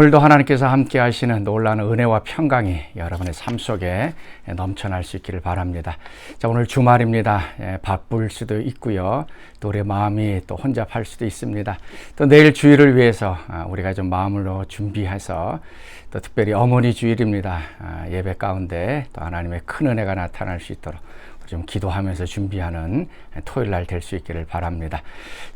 오늘도 하나님께서 함께 하시는 놀라운 은혜와 평강이 여러분의 삶 속에 넘쳐날 수 있기를 바랍니다. 자, 오늘 주말입니다. 바쁠 수도 있고요. 또 우리의 마음이 또 혼잡할 수도 있습니다. 또 내일 주일을 위해서 우리가 좀 마음으로 준비해서 또 특별히 어머니 주일입니다. 예배 가운데 또 하나님의 큰 은혜가 나타날 수 있도록 좀 기도하면서 준비하는 토요일 날 될 수 있기를 바랍니다.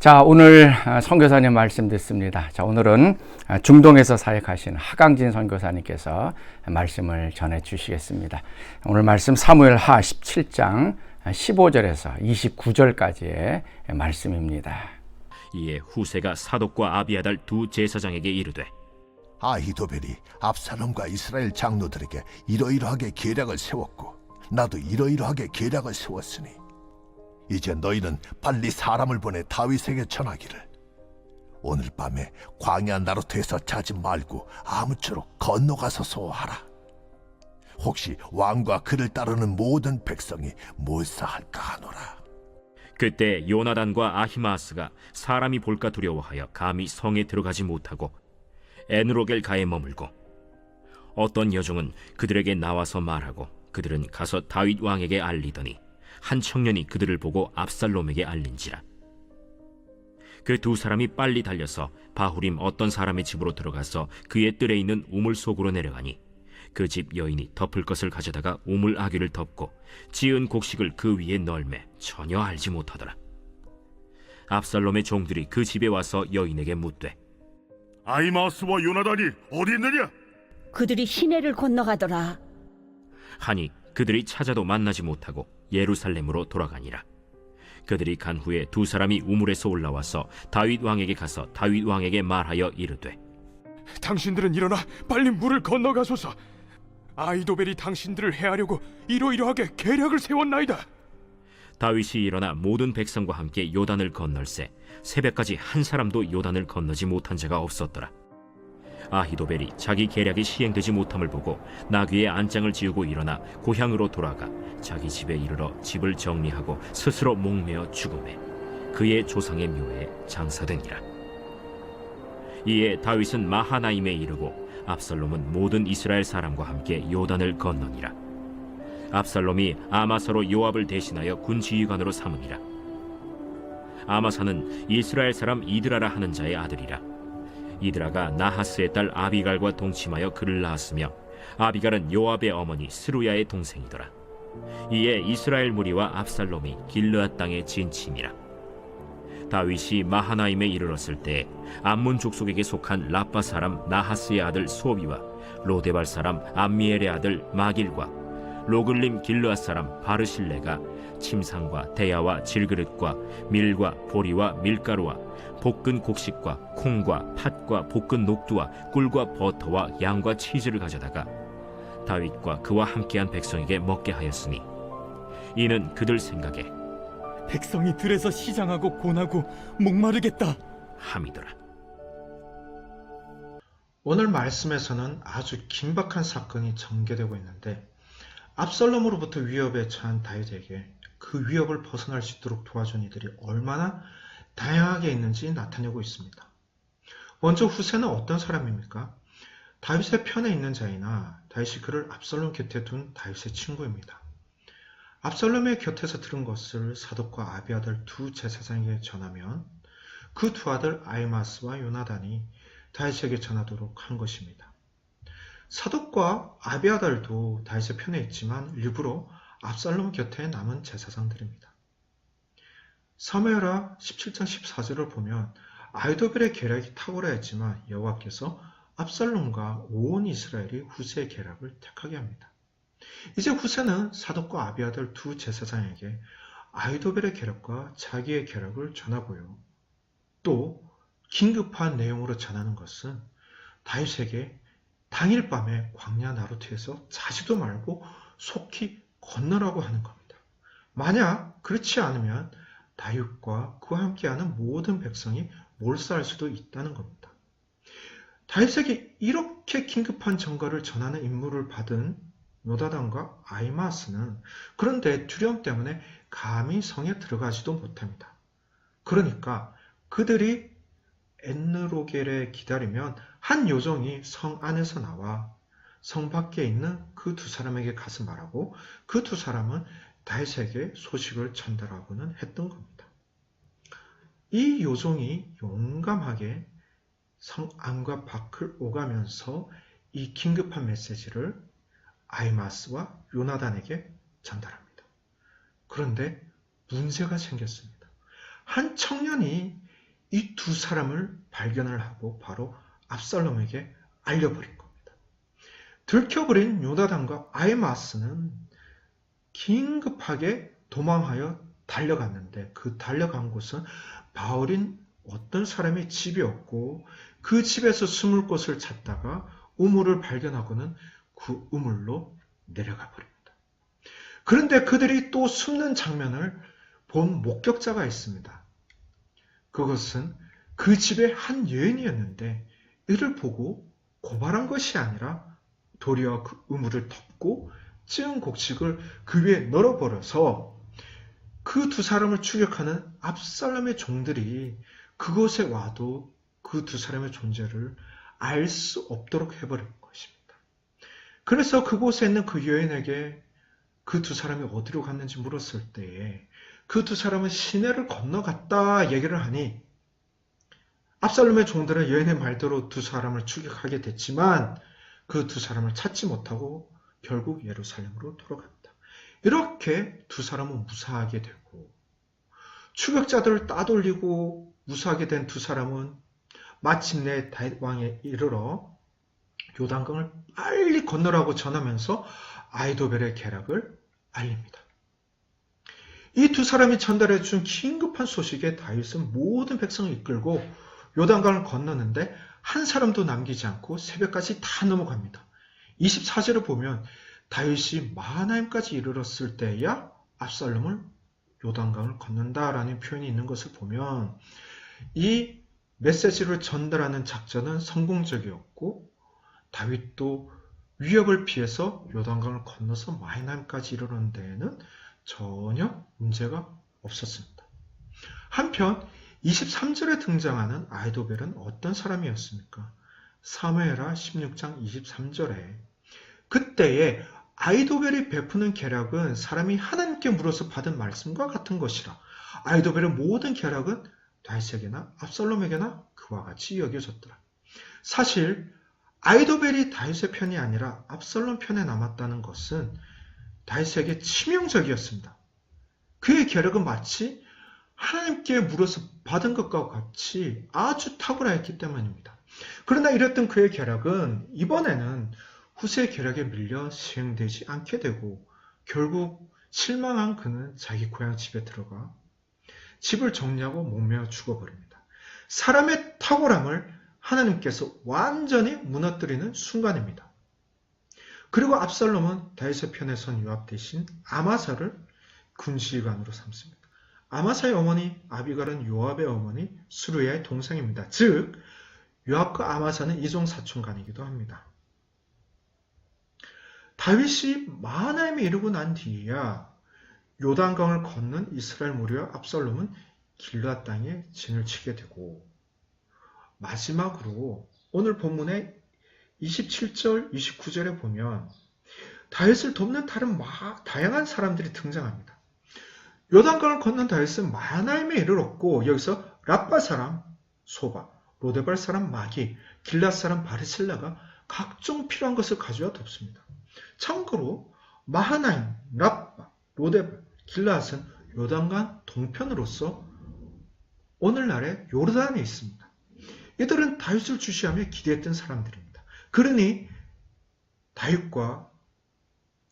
자, 오늘 선교사님 말씀 듣습니다. 자, 오늘은 중동에서 사역하신 하강진 선교사님께서 말씀을 전해 주시겠습니다. 오늘 말씀 사무엘하 17장 15절에서 29절까지의 말씀입니다. 이에 후세가 사독과 아비아달 두 제사장에게 이르되, 아히도벨이 압살롬과 이스라엘 장로들에게 이러이러하게 계략을 세웠고 나도 이러이러하게 계략을 세웠으니 이제 너희는 빨리 사람을 보내 다윗에게 전하기를 오늘 밤에 광야 나루트에서 자지 말고 아무쪼록 건너가서 하라. 혹시 왕과 그를 따르는 모든 백성이 몰사할까 하노라. 그때 요나단과 아히마아스가 사람이 볼까 두려워하여 감히 성에 들어가지 못하고 에누로겔 가에 머물고, 어떤 여종은 그들에게 나와서 말하고 그들은 가서 다윗 왕에게 알리더니 한 청년이 그들을 보고 압살롬에게 알린지라. 그 두 사람이 빨리 달려서 바후림 어떤 사람의 집으로 들어가서 그의 뜰에 있는 우물 속으로 내려가니 그 집 여인이 덮을 것을 가져다가 우물 아귀를 덮고 지은 곡식을 그 위에 널매 전혀 알지 못하더라. 압살롬의 종들이 그 집에 와서 여인에게 묻되, 아히마아스와 요나단이 어디 있느냐? 그들이 시내를 건너가더라. 하니 그들이 찾아도 만나지 못하고 예루살렘으로 돌아가니라. 그들이 간 후에 두 사람이 우물에서 올라와서 다윗 왕에게 가서 다윗 왕에게 말하여 이르되, 당신들은 일어나 빨리 물을 건너가소서. 아히도벨이 당신들을 해하려고 이러이러하게 계략을 세웠나이다. 다윗이 일어나 모든 백성과 함께 요단을 건널세 새벽까지 한 사람도 요단을 건너지 못한 자가 없었더라. 아히도벨이 자기 계략이 시행되지 못함을 보고 나귀의 안장을 지우고 일어나 고향으로 돌아가 자기 집에 이르러 집을 정리하고 스스로 목매어 죽음에 그의 조상의 묘에 장사되니라. 이에 다윗은 마하나임에 이르고 압살롬은 모든 이스라엘 사람과 함께 요단을 건너니라. 압살롬이 아마사로 요압을 대신하여 군지휘관으로 삼으니라. 아마사는 이스라엘 사람 이드라라 하는 자의 아들이라. 이드라가 나하스의 딸 아비갈과 동침하여 그를 낳았으며 아비갈은 요압의 어머니 스루야의 동생이더라. 이에 이스라엘 무리와 압살롬이 길르앗 땅에 진침이라. 다윗이 마하나임에 이르렀을 때 암몬 족속에게 속한 라빠 사람 나하스의 아들 소비와 로데발 사람 암미엘의 아들 마길과 로글림 길르앗 사람 바르실레가 침상과 대야와 질그릇과 밀과 보리와 밀가루와 볶은 곡식과 콩과 팥과 볶은 녹두와 꿀과 버터와 양과 치즈를 가져다가 다윗과 그와 함께한 백성에게 먹게 하였으니 이는 그들 생각에 백성이 들에서 시장하고 고나고 목마르겠다 함이더라. 오늘 말씀에서는 아주 긴박한 사건이 전개되고 있는데 압살롬으로부터 위협에 처한 다윗에게 그 위협을 벗어날 수 있도록 도와준 이들이 얼마나 다양하게 있는지 나타내고 있습니다. 먼저 후세는 어떤 사람입니까? 다윗의 편에 있는 자이나 다윗이 그를 압살롬 곁에 둔 다윗의 친구입니다. 압살롬의 곁에서 들은 것을 사독과 아비아달 두 제사장에게 전하면 그 두 아들 아히마스와 요나단이 다윗에게 전하도록 한 것입니다. 사독과 아비아달도 다윗의 편에 있지만 일부러 압살롬 곁에 남은 제사장들입니다. 사무엘하 17장 14절을 보면 아히도벨의 계략이 탁월하였지만 여호와께서 압살롬과 온 이스라엘이 후세의 계략을 택하게 합니다. 이제 후세는 사독과 아비아달 두 제사장에게 아히도벨의 계략과 자기의 계략을 전하고요. 또 긴급한 내용으로 전하는 것은 다윗에게 당일 밤에 광야 나루트에서 자지도 말고 속히 건너라고 하는 겁니다. 만약 그렇지 않으면 다윗과 그와 함께하는 모든 백성이 몰사할 수도 있다는 겁니다. 다윗에게 이렇게 긴급한 전가를 전하는 임무를 받은 요나단과 아히마아스는 그런데 두려움 때문에 감히 성에 들어가지도 못합니다. 그러니까 그들이 엔느로겔에 기다리면 한 요정이 성 안에서 나와 성 밖에 있는 그 두 사람에게 가서 말하고 그 두 사람은 다윗에게 소식을 전달하고는 했던 겁니다. 이 요정이 용감하게 성 안과 밖을 오가면서 이 긴급한 메시지를 아히마스와 요나단에게 전달합니다. 그런데 문제가 생겼습니다. 한 청년이 이 두 사람을 발견을 하고 바로 압살롬에게 알려버린 겁니다. 들켜버린 요나단과 아히마스는 긴급하게 도망하여 달려갔는데 그 달려간 곳은 바울인 어떤 사람의 집이었고 그 집에서 숨을 곳을 찾다가 우물을 발견하고는 그 우물로 내려가 버립니다. 그런데 그들이 또 숨는 장면을 본 목격자가 있습니다. 그것은 그 집의 한 여인이었는데 이를 보고 고발한 것이 아니라 도리어 그 우물을 덮고 찌은 곡식을 그 위에 널어버려서 그 두 사람을 추격하는 압살롬의 종들이 그곳에 와도 그 두 사람의 존재를 알 수 없도록 해버린 것입니다. 그래서 그곳에 있는 그 여인에게 그 두 사람이 어디로 갔는지 물었을 때에 그 두 사람은 시내를 건너갔다 얘기를 하니 압살롬의 종들은 여인의 말대로 두 사람을 추격하게 됐지만 그 두 사람을 찾지 못하고 결국 예루살렘으로 돌아갑니다. 이렇게 두 사람은 무사하게 되고 추격자들을 따돌리고 무사하게 된 두 사람은 마침내 다윗 왕에 이르러 요단강을 빨리 건너라고 전하면서 아히도벨의 계략을 알립니다. 이 두 사람이 전달해 준 긴급한 소식에 다윗은 모든 백성을 이끌고 요단강을 건너는데 한 사람도 남기지 않고 새벽까지 다 넘어갑니다. 24절을 보면 다윗이 마하나임까지 이르렀을 때야 압살롬을 요단강을 건넌다라는 표현이 있는 것을 보면 이 메시지를 전달하는 작전은 성공적이었고 다윗도 위협을 피해서 요단강을 건너서 마하나임까지 이르는 데에는 전혀 문제가 없었습니다. 한편 23절에 등장하는 아히도벨은 어떤 사람이었습니까? 사무엘하 16장 23절에 그때에 아히도벨이 베푸는 계략은 사람이 하나님께 물어서 받은 말씀과 같은 것이라 아히도벨의 모든 계략은 다윗에게나 압살롬에게나 그와 같이 여겨졌더라. 사실 아히도벨이 다윗의 편이 아니라 압살롬 편에 남았다는 것은 다윗에게 치명적이었습니다. 그의 계략은 마치 하나님께 물어서 받은 것과 같이 아주 탁월했기 때문입니다. 그러나 이랬던 그의 계략은 이번에는 후세의 계략에 밀려 시행되지 않게 되고 결국 실망한 그는 자기 고향 집에 들어가 집을 정리하고 목매어 죽어버립니다. 사람의 탁월함을 하나님께서 완전히 무너뜨리는 순간입니다. 그리고 압살롬은 다윗의 편에 선 요압 대신 아마사를 군시관으로 삼습니다. 아마사의 어머니 아비갈은 요압의 어머니 스루야의 동생입니다. 즉 요압과 아마사는 이종 사촌간이기도 합니다. 다윗이 마하나임에 이르고 난 뒤에야 요단강을 건넌 이스라엘 무리와 압살롬은 길르앗 땅에 진을 치게 되고 마지막으로 오늘 본문의 27절, 29절에 보면 다윗을 돕는 다양한 사람들이 등장합니다. 요단강을 건넌 다윗은 마하나임에 이르렀고 여기서 랍바 사람 소바, 로데발 사람 마기, 길앗 사람 바르실라가 각종 필요한 것을 가져와 돕습니다. 참고로 마하나임, 랍바, 로데발, 길앗은 요단강 동편으로서 오늘날의 요르단에 있습니다. 이들은 다윗을 주시하며 기대했던 사람들입니다. 그러니 다윗과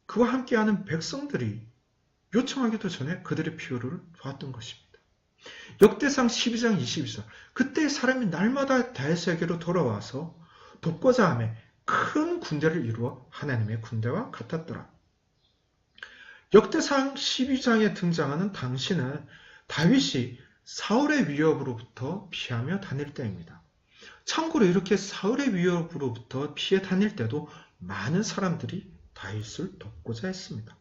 그와 함께하는 백성들이 요청하기도 전에 그들의 필요를 도왔던 것입니다. 역대상 12장 22절 그때 사람이 날마다 다윗에게로 돌아와서 돕고자 하며 큰 군대를 이루어 하나님의 군대와 같았더라. 역대상 12장에 등장하는 당시는 다윗이 사울의 위협으로부터 피하며 다닐 때입니다. 참고로 이렇게 사울의 위협으로부터 피해 다닐 때도 많은 사람들이 다윗을 돕고자 했습니다.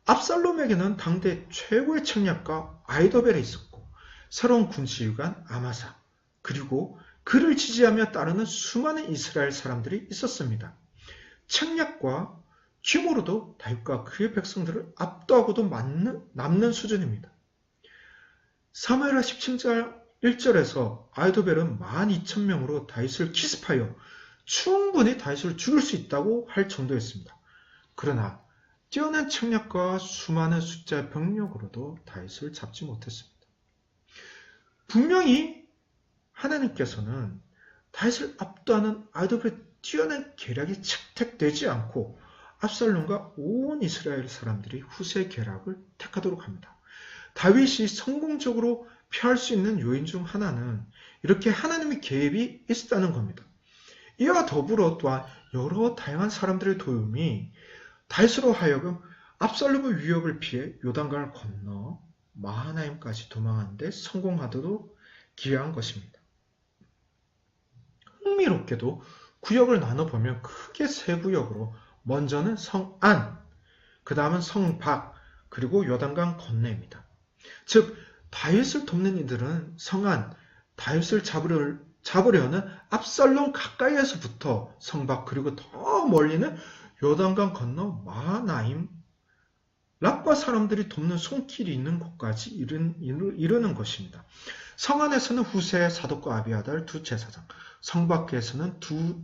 압살롬에게는 당대 최고의 책략가 아히도벨이 있었고 새로운 군시위관 아마사 그리고 그를 지지하며 따르는 수많은 이스라엘 사람들이 있었습니다. 책략과 규모로도 다윗과 그의 백성들을 압도하고도 남는 수준입니다. 사무엘하 17장 1절에서 아이도벨은 12,000명으로 다윗을 기습하여 충분히 다윗을 죽일 수 있다고 할 정도였습니다. 그러나 뛰어난 책략과 수많은 숫자의 병력으로도 다윗을 잡지 못했습니다. 분명히 하나님께서는 다윗을 압도하는 아이도벨의 뛰어난 계략이 채택되지 않고 압살롬과 온 이스라엘 사람들이 후세의 계략을 택하도록 합니다. 다윗이 성공적으로 피할 수 있는 요인 중 하나는 이렇게 하나님의 개입이 있었다는 겁니다. 이와 더불어 또한 여러 다양한 사람들의 도움이 다윗으로 하여금 압살롬의 위협을 피해 요단강을 건너 마하나임까지 도망하는 데 성공하도록 기여한 것입니다. 흥미롭게도 구역을 나눠보면 크게 세 구역으로 먼저는 성안, 그 다음은 성박, 그리고 요단강 건너입니다. 즉 다윗을 돕는 이들은 성안, 다윗을 잡으려는 압살롬 가까이에서부터 성박, 그리고 더 멀리는 요단강 건너 마하나임, 랍바 사람들이 돕는 손길이 있는 곳까지 이르는 것입니다. 성안에서는 후세, 사독과 아비아달 두 제사장, 성밖에서는 두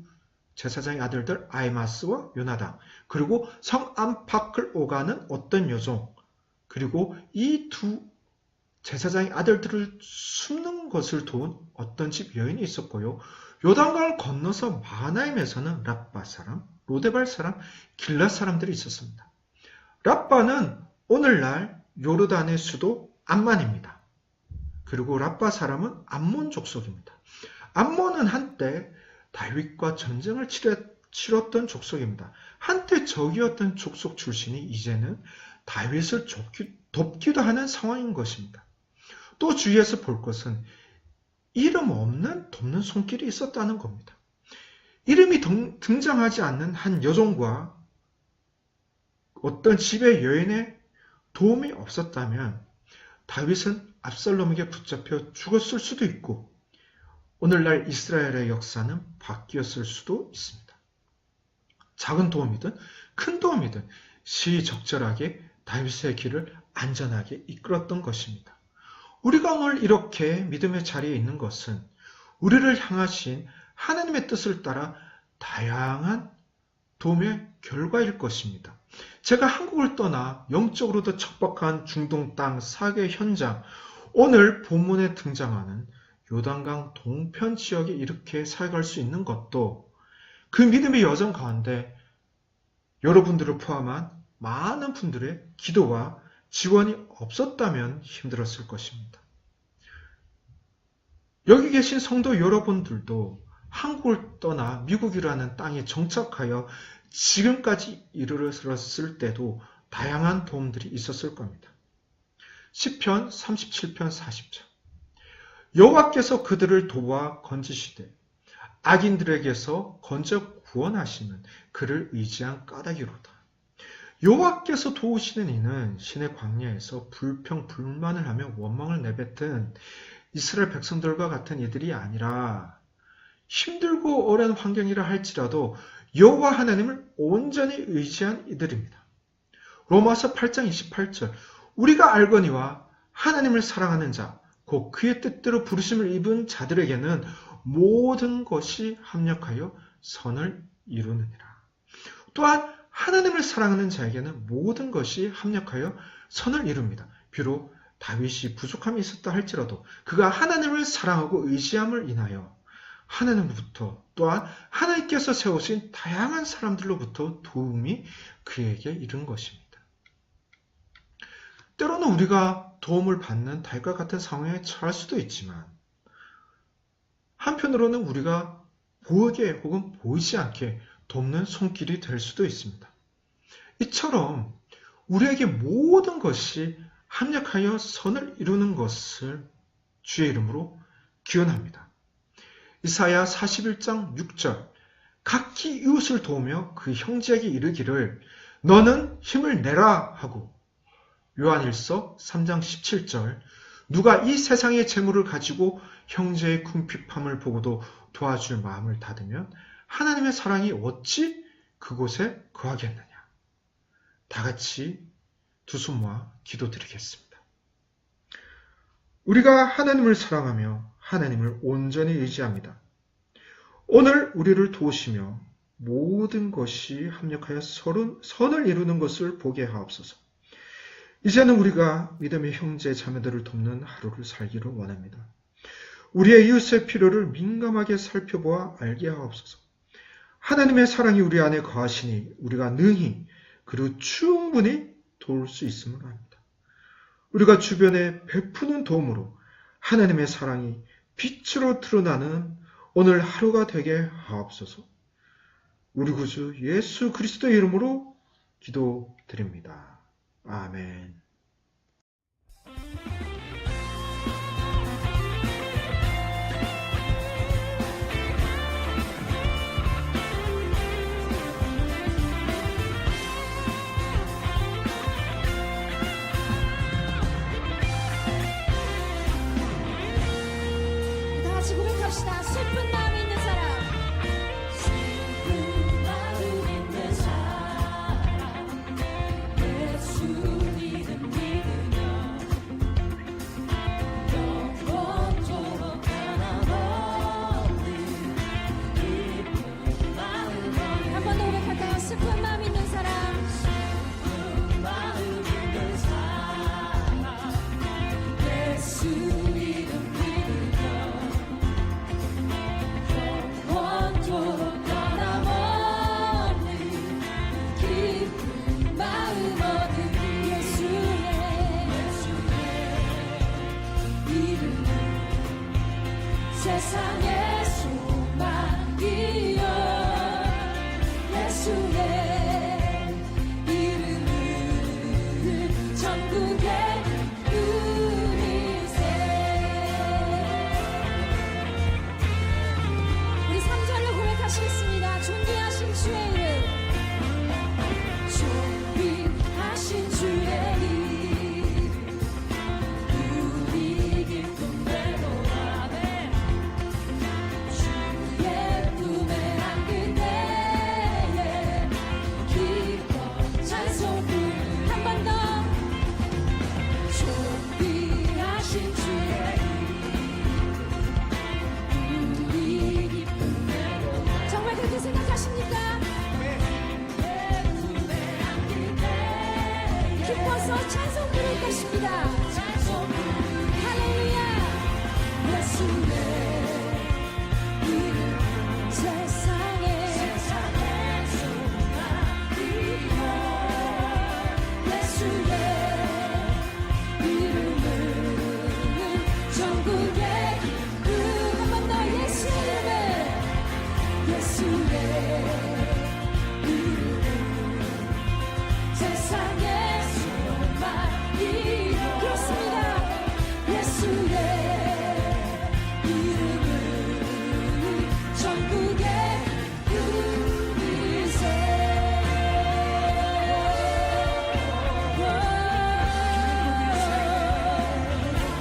제사장의 아들들 아히마스와 요나단, 그리고 성 안팎을 오가는 어떤 여종, 그리고 이 두 제사장의 아들들을 숨는 것을 도운 어떤 집 여인이 있었고요. 요단강을 건너서 마하나임에서는 랍바 사람, 로데발 사람, 길랏 사람들이 있었습니다. 랍바는 오늘날 요르단의 수도 암만입니다. 그리고 랍바 사람은 암몬 족속입니다. 암몬은 한때 다윗과 전쟁을 치렀던 족속입니다. 한때 적이었던 족속 출신이 이제는 다윗을 돕기도 하는 상황인 것입니다. 또 주위에서 볼 것은 이름 없는 돕는 손길이 있었다는 겁니다. 이름이 등장하지 않는 한 여종과 어떤 집의 여인의 도움이 없었다면 다윗은 압살롬에게 붙잡혀 죽었을 수도 있고 오늘날 이스라엘의 역사는 바뀌었을 수도 있습니다. 작은 도움이든 큰 도움이든 시적절하게 다윗의 길을 안전하게 이끌었던 것입니다. 우리가 오늘 이렇게 믿음의 자리에 있는 것은 우리를 향하신 하나님의 뜻을 따라 다양한 도움의 결과일 것입니다. 제가 한국을 떠나 영적으로도 척박한 중동 땅 사계 현장, 오늘 본문에 등장하는 요단강 동편 지역에 이렇게 살아갈 수 있는 것도 그 믿음의 여정 가운데 여러분들을 포함한 많은 분들의 기도와 지원이 없었다면 힘들었을 것입니다. 여기 계신 성도 여러분들도 한국을 떠나 미국이라는 땅에 정착하여 지금까지 이르렀을 때도 다양한 도움들이 있었을 겁니다. 시편 37편 40절 여호와께서 그들을 도와 건지시되 악인들에게서 건져 구원하시는 그를 의지한 까닭이로다. 여호와께서 도우시는 이는 신의 광야에서 불평불만을 하며 원망을 내뱉은 이스라엘 백성들과 같은 이들이 아니라 힘들고 어려운 환경이라 할지라도 여호와 하나님을 온전히 의지한 이들입니다. 로마서 8장 28절 우리가 알거니와 하나님을 사랑하는 자 곧 그의 뜻대로 부르심을 입은 자들에게는 모든 것이 합력하여 선을 이루느니라. 또한 하나님을 사랑하는 자에게는 모든 것이 합력하여 선을 이룹니다. 비록 다윗이 부족함이 있었다 할지라도 그가 하나님을 사랑하고 의지함을 인하여 하나님부터 또한 하나님께서 세우신 다양한 사람들로부터 도움이 그에게 이른 것입니다. 때로는 우리가 도움을 받는 다윗과 같은 상황에 처할 수도 있지만 한편으로는 우리가 보이게 혹은 보이지 않게 돕는 손길이 될 수도 있습니다. 이처럼 우리에게 모든 것이 합력하여 선을 이루는 것을 주의 이름으로 기원합니다. 이사야 41장 6절 각기 이웃을 도우며 그 형제에게 이르기를 너는 힘을 내라 하고 요한일서 3장 17절 누가 이 세상의 재물을 가지고 형제의 궁핍함을 보고도 도와줄 마음을 닫으면 하나님의 사랑이 어찌 그곳에 거하겠느냐. 다 같이 두 손 모아 기도드리겠습니다. 우리가 하나님을 사랑하며 하나님을 온전히 의지합니다. 오늘 우리를 도우시며 모든 것이 합력하여 선을 이루는 것을 보게 하옵소서. 이제는 우리가 믿음의 형제 자매들을 돕는 하루를 살기를 원합니다. 우리의 이웃의 필요를 민감하게 살펴보아 알게 하옵소서. 하나님의 사랑이 우리 안에 거하시니 우리가 능히 그리고 충분히 도울 수 있음을 압니다. 우리가 주변에 베푸는 도움으로 하나님의 사랑이 빛으로 드러나는 오늘 하루가 되게 하옵소서. 우리 구주 예수 그리스도의 이름으로 기도드립니다. 아멘. 다 같이 고백합시다. 슬픈 마음 있는 사람. 슬픈 마음 있는 사람. 예수 믿음 믿으며 영원토록 변함없는 기쁜 마음. 한 번 더 고백할까요? 슬픈 마음 있는 사람. 슬픈 마음 있는 사람. 예수 믿음 영원토록 변함없는 기쁜 마음 얻은 예수의 이름은 세상의 소망이여. 예수의 이름은 전국의 누리세. 우리 3절로 고백하시겠습니다. 존귀하신 주의 이름. 존귀하신 주의 이름. 우리 기쁨 되돌아내. 주의 품에 안길 때에 기뻐 찬송 부르. 한 번 더. 존귀하신 주의 우리 기쁨 되돌아내. 정말 그렇게 생각하십니까? 기뻐서 찬송 부를 것입니다. 할렐루야. 예수의 이름 세상의 소망이여. 예수의 이름은 전국의 기쁨. 한 번 더 예수 이름을. 예수의 이름은 세상의 소망이여. 그렇습니다. 예수의 이름은 전국의 누리세.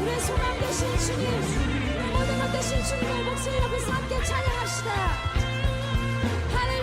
우리의 소망 되신 주님, 모든 것 되신 주님의 목소리 높여서 함께 찬양합시다. 할렐루야.